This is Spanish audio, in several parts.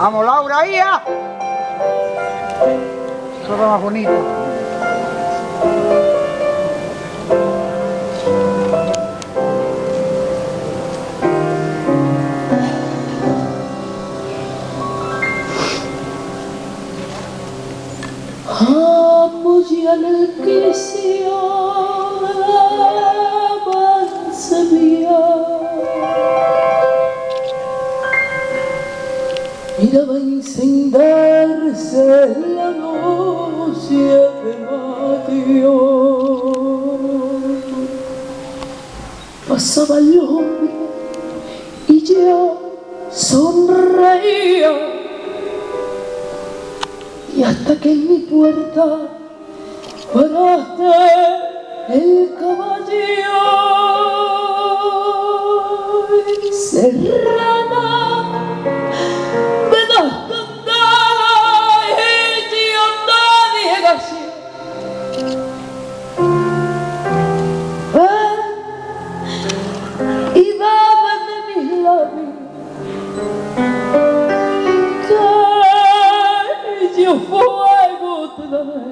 Vamos, Laura, hija. Eso está más bonito. Apoya el que se avanza mía. Miraba encenderse la noche de mayo. Pasaba el hombre y yo sonreía. Y hasta que en mi puerta paraste el caballo. Serrana, me das cantada y yo nadie así. Y bebe de mis labios que yo fuego te daré.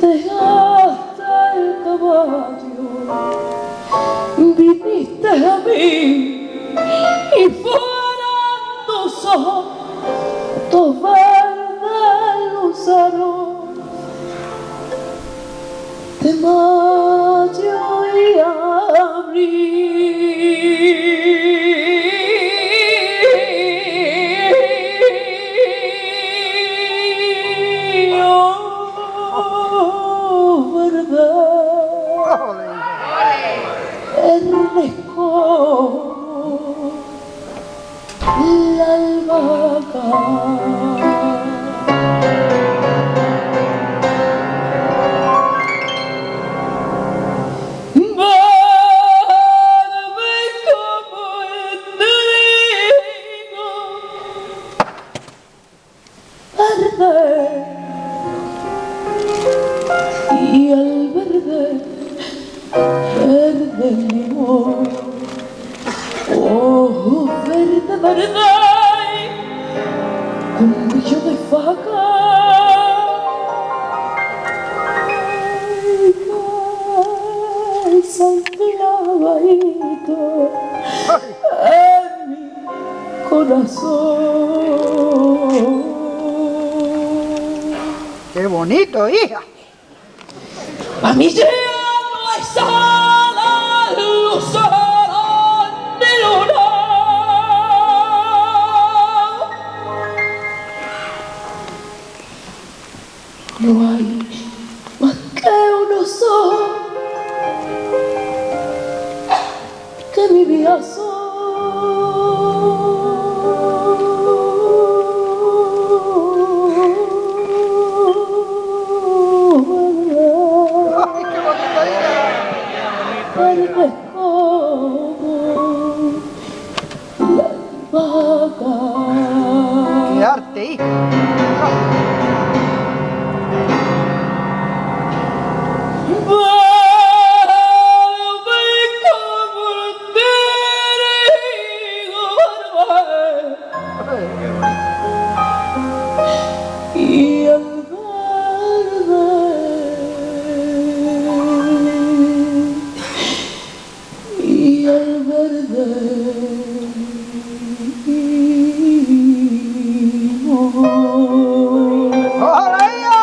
Dejaste el caballo, viniste a mí y fueron tus ojos, tus verdes luceros de mayo y abril. Oh, verdad, eres como la albahaca. Y el verde, verde limón, oh, verde, verde, con brillo de faca. Ay, Santiago en mi corazón. ¡Qué bonito, hija! A mí ya no es la luz de luna. No hay más que unos ojos que mi vida son. Verde como la albahaca. ¡Qué arte, hija! Y el verde, y el verde, ¡Hola, hija!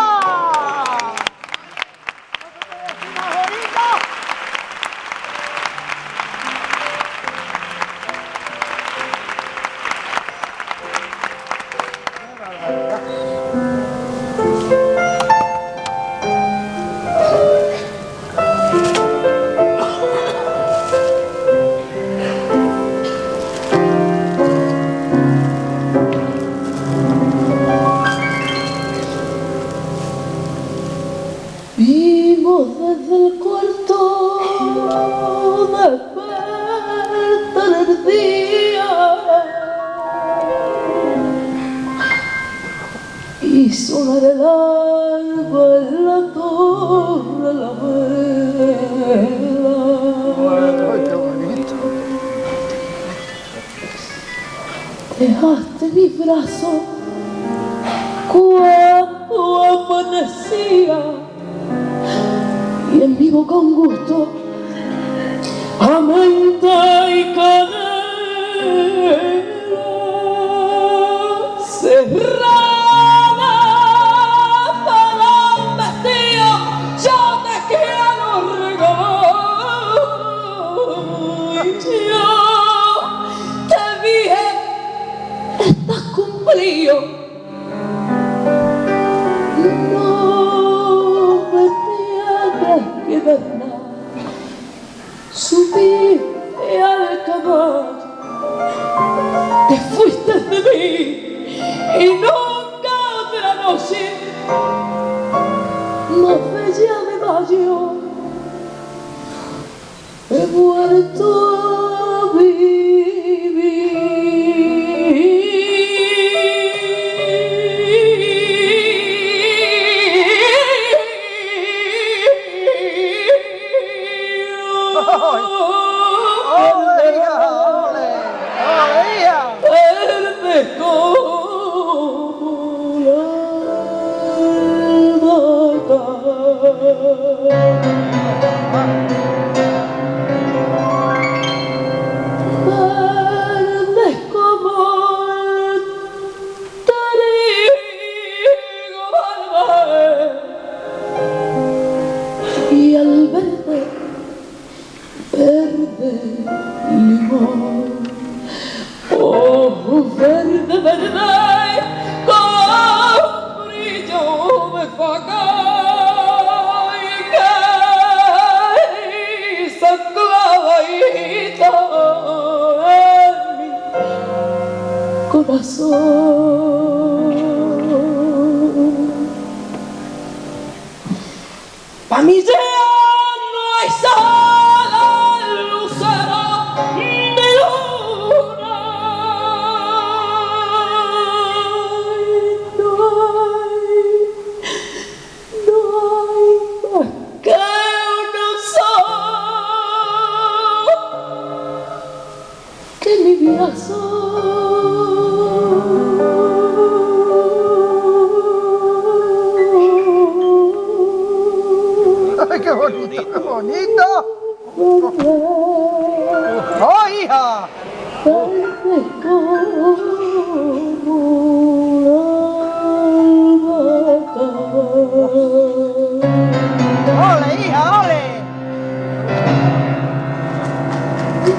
vimos desde el cuarto despertar el día y sonar el alba en la torre la vela. ¡Ay, qué bonito! Dejaste mi brazo cuando amanecía y en mi boca un gusto a menta y canela cerrada para un vestido yo te quiero regalar y yo te dije estás cumplido no me tienes que dar nada subiste al caballo te fuiste de mí y nunca otra noche más bella de mayo he vuelto a verde como la albahaca. Verde como el trigo verde y al verde, verde limón. Oh, verde, verde, con brillo de faca y que hizo clavadita en mi corazón. Pa' mí ya no hay sal lucero de luna. No hay más que uno sol que mi brazo. ¡Ay, qué bonito, qué bonito! ¡Oh, hija! Verde como la albahaca. ¡Ole, hija, ole!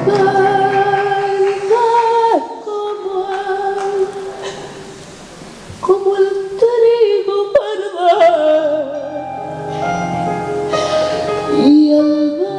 Verde como el trigo verde y el verde